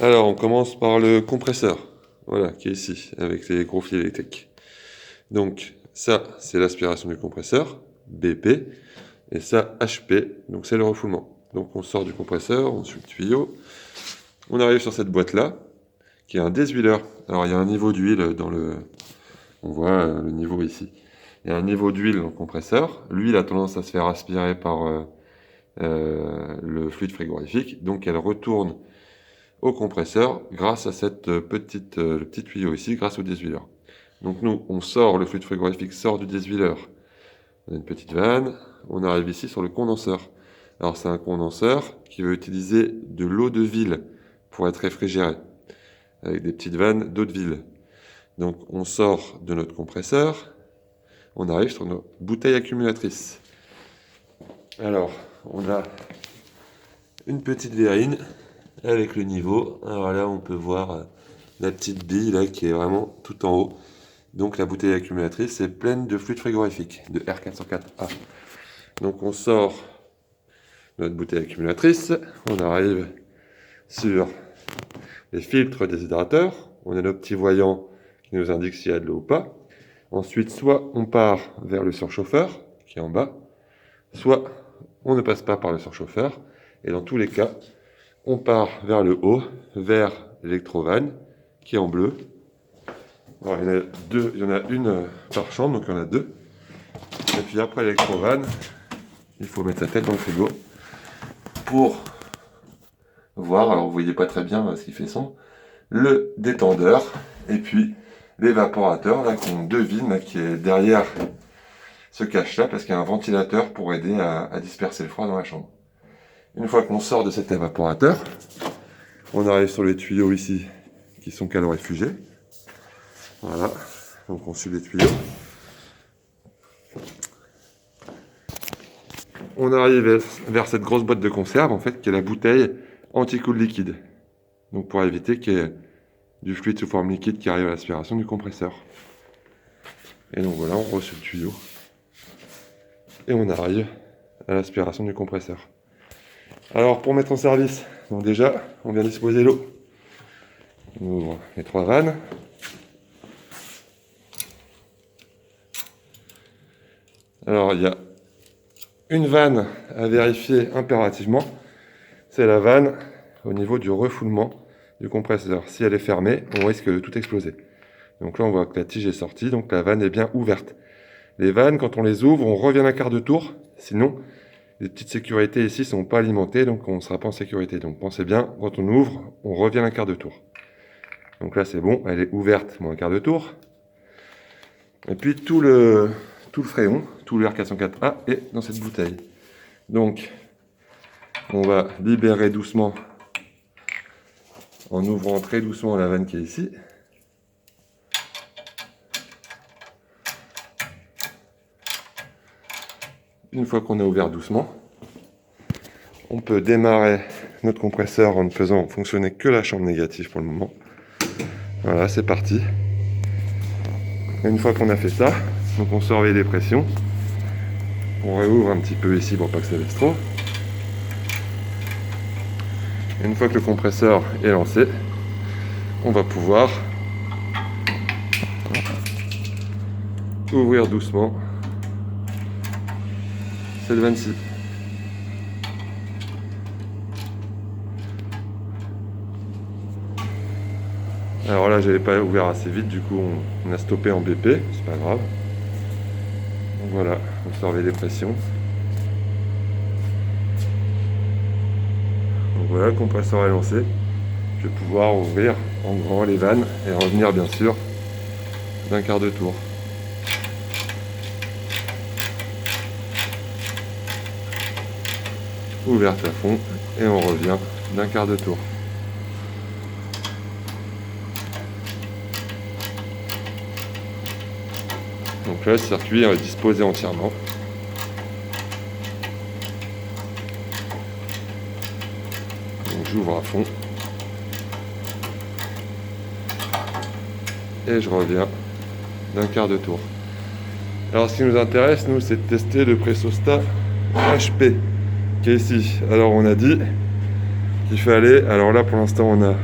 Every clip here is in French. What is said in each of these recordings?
Alors, on commence par le compresseur, voilà, qui est ici, avec les gros fils électriques. Donc, ça, c'est l'aspiration du compresseur, BP, et ça, HP, donc c'est le refoulement. Donc, on sort du compresseur, on suit le tuyau, on arrive sur cette boîte-là, qui est un déshuileur. Alors, il y a un niveau d'huile dans le... On voit le niveau ici. Il y a un niveau d'huile dans le compresseur. L'huile a tendance à se faire aspirer par le fluide frigorifique, donc elle retourne au compresseur grâce à cette le petit tuyau ici, grâce au déshuileur. Donc nous, on sort, le fluide frigorifique sort du déshuileur. On a une petite vanne, on arrive ici sur le condenseur. Alors c'est un condenseur qui va utiliser de l'eau de ville pour être réfrigéré, avec des petites vannes d'eau de ville. Donc on sort de notre compresseur, on arrive sur nos bouteilles accumulatrices. Alors, on a une petite verrine avec le niveau. Alors là, on peut voir la petite bille là qui est vraiment tout en haut. Donc la bouteille accumulatrice est pleine de fluide frigorifique, de R404A. Donc on sort notre bouteille accumulatrice, on arrive sur les filtres déshydrateurs. On a nos petits voyants qui nous indiquent s'il y a de l'eau ou pas. Ensuite, soit on part vers le surchauffeur, qui est en bas, soit on ne passe pas par le surchauffeur. Et dans tous les cas, on part vers le haut, vers l'électrovanne, qui est en bleu. Alors, il y en a une par chambre, donc il y en a deux. Et puis après l'électrovanne, il faut mettre sa tête dans le frigo pour voir, alors vous voyez pas très bien ce qui fait son, le détendeur, et puis l'évaporateur, là qu'on devine, là, qui est derrière ce cache-là, parce qu'il y a un ventilateur pour aider à disperser le froid dans la chambre. Une fois qu'on sort de cet évaporateur, on arrive sur les tuyaux ici, qui sont calorifugés. Voilà, donc on suit les tuyaux. On arrive vers cette grosse boîte de conserve, en fait, qui est la bouteille anti-cool liquide. Donc pour éviter qu'il y ait du fluide sous forme liquide qui arrive à l'aspiration du compresseur. Et donc voilà, on reçoit le tuyau. Et on arrive à l'aspiration du compresseur. Alors pour mettre en service, donc déjà, on vient disposer l'eau. On ouvre les trois vannes. Alors il y a une vanne à vérifier impérativement, c'est la vanne au niveau du refoulement du compresseur. Si elle est fermée, on risque de tout exploser. Donc là on voit que la tige est sortie, donc la vanne est bien ouverte. Les vannes, quand on les ouvre, on revient d'un quart de tour, sinon les petites sécurités ici ne sont pas alimentées, donc on ne sera pas en sécurité. Donc pensez bien, quand on ouvre, on revient d'un quart de tour. Donc là c'est bon, elle est ouverte, moins un quart de tour. Et puis tout le fréon, tout le R404A est dans cette bouteille. Donc, on va libérer doucement en ouvrant très doucement la vanne qui est ici. Une fois qu'on a ouvert doucement, on peut démarrer notre compresseur en ne faisant fonctionner que la chambre négative pour le moment. Voilà, c'est parti. Et une fois qu'on a fait ça, donc on surveille les pressions. On réouvre un petit peu ici pour pas que ça baisse trop. Et une fois que le compresseur est lancé, on va pouvoir ouvrir doucement cette vanne-ci. Alors là, j'avais pas ouvert assez vite, du coup on a stoppé en BP, c'est pas grave. Donc voilà, on surveille les pressions. Donc voilà, le compresseur est lancé. Je vais pouvoir ouvrir en grand les vannes et revenir bien sûr d'un quart de tour. Ouverte à fond et on revient d'un quart de tour. Donc là, le circuit est disposé entièrement. Donc j'ouvre à fond. Et je reviens d'un quart de tour. Alors ce qui nous intéresse, nous, c'est de tester le Pressostat HP qui est ici. Alors on a dit qu'il fallait, alors là pour l'instant on a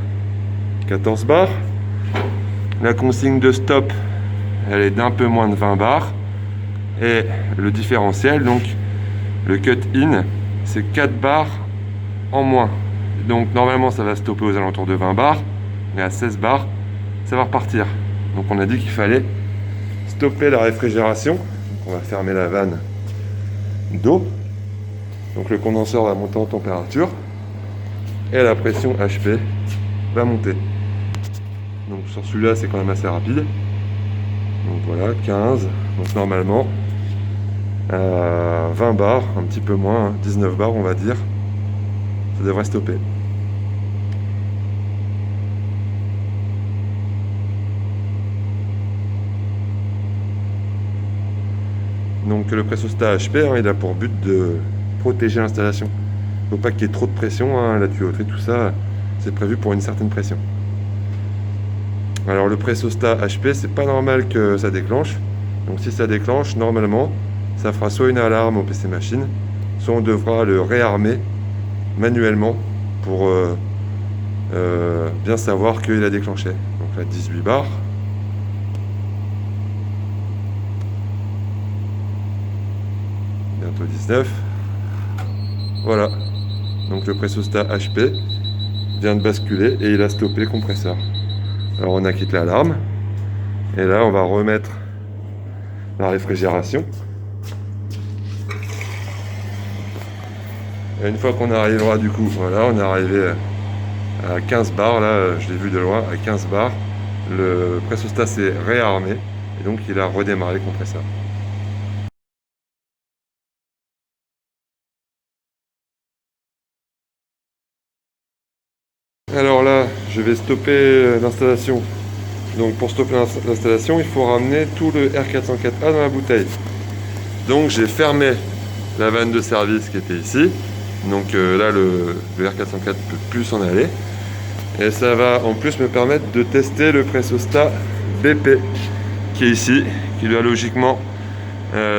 14 bars. La consigne de stop, elle est d'un peu moins de 20 bars. Et le différentiel, donc le cut-in, c'est 4 bars en moins. Donc normalement ça va stopper aux alentours de 20 bars, mais à 16 bars, ça va repartir. Donc on a dit qu'il fallait stopper la réfrigération. Donc on va fermer la vanne d'eau. Donc le condenseur va monter en température et la pression HP va monter. Donc sur celui-là c'est quand même assez rapide. Donc voilà, 15. Donc normalement 20 bars, un petit peu moins, 19 bars on va dire, ça devrait stopper. Donc le pressostat HP, il a pour but de protéger l'installation. Il ne faut pas qu'il y ait trop de pression, la tuyauterie, tout ça, c'est prévu pour une certaine pression. Alors le pressostat HP, c'est pas normal que ça déclenche. Donc si ça déclenche, normalement, ça fera soit une alarme au PC machine, soit on devra le réarmer manuellement pour bien savoir qu'il a déclenché. Donc là, 18 bars. Bientôt 19. Voilà. Donc le pressostat HP vient de basculer et il a stoppé le compresseur. Alors on a quitté l'alarme. Et là, on va remettre la réfrigération. Et une fois qu'on arrivera du coup, voilà, on est arrivé à 15 bars, là je l'ai vu de loin, à 15 bars, le pressostat s'est réarmé et donc il a redémarré le compresseur. Alors là, je vais stopper l'installation. Donc pour stopper l'installation, il faut ramener tout le R404A dans la bouteille. Donc j'ai fermé la vanne de service qui était ici. Donc là, le R404 ne peut plus s'en aller. Et ça va en plus me permettre de tester le pressostat BP qui est ici, qui doit logiquement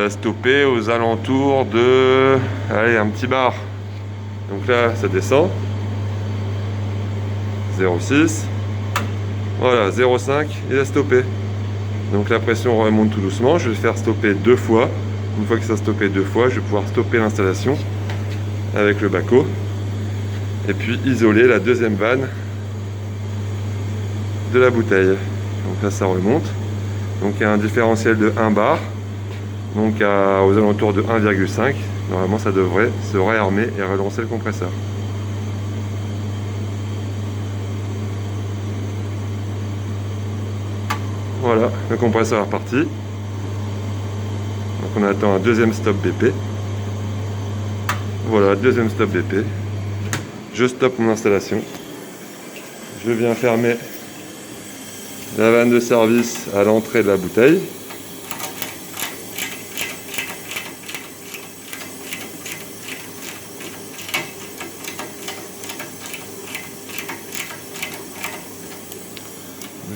stopper aux alentours de, allez, un petit bar. Donc là, ça descend. 0,6. Voilà, 0,5, il a stoppé. Donc la pression remonte tout doucement. Je vais le faire stopper 2 fois. Une fois que ça a stoppé 2 fois, je vais pouvoir stopper l'installation avec le baco. Et puis isoler la deuxième vanne de la bouteille. Donc là, ça remonte. Donc il y a un différentiel de 1 bar. Donc aux alentours de 1,5. Normalement, ça devrait se réarmer et relancer le compresseur. Voilà, le compresseur est reparti. Donc on attend un deuxième stop BP. Voilà, deuxième stop BP. Je stoppe mon installation. Je viens fermer la vanne de service à l'entrée de la bouteille.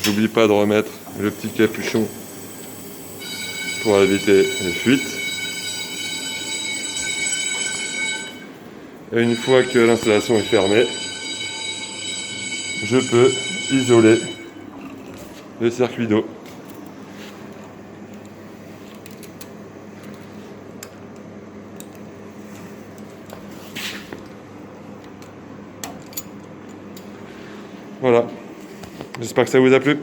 J'oublie pas de remettre le petit capuchon pour éviter les fuites. Et une fois que l'installation est fermée, je peux isoler le circuit d'eau. Voilà. J'espère que ça vous a plu.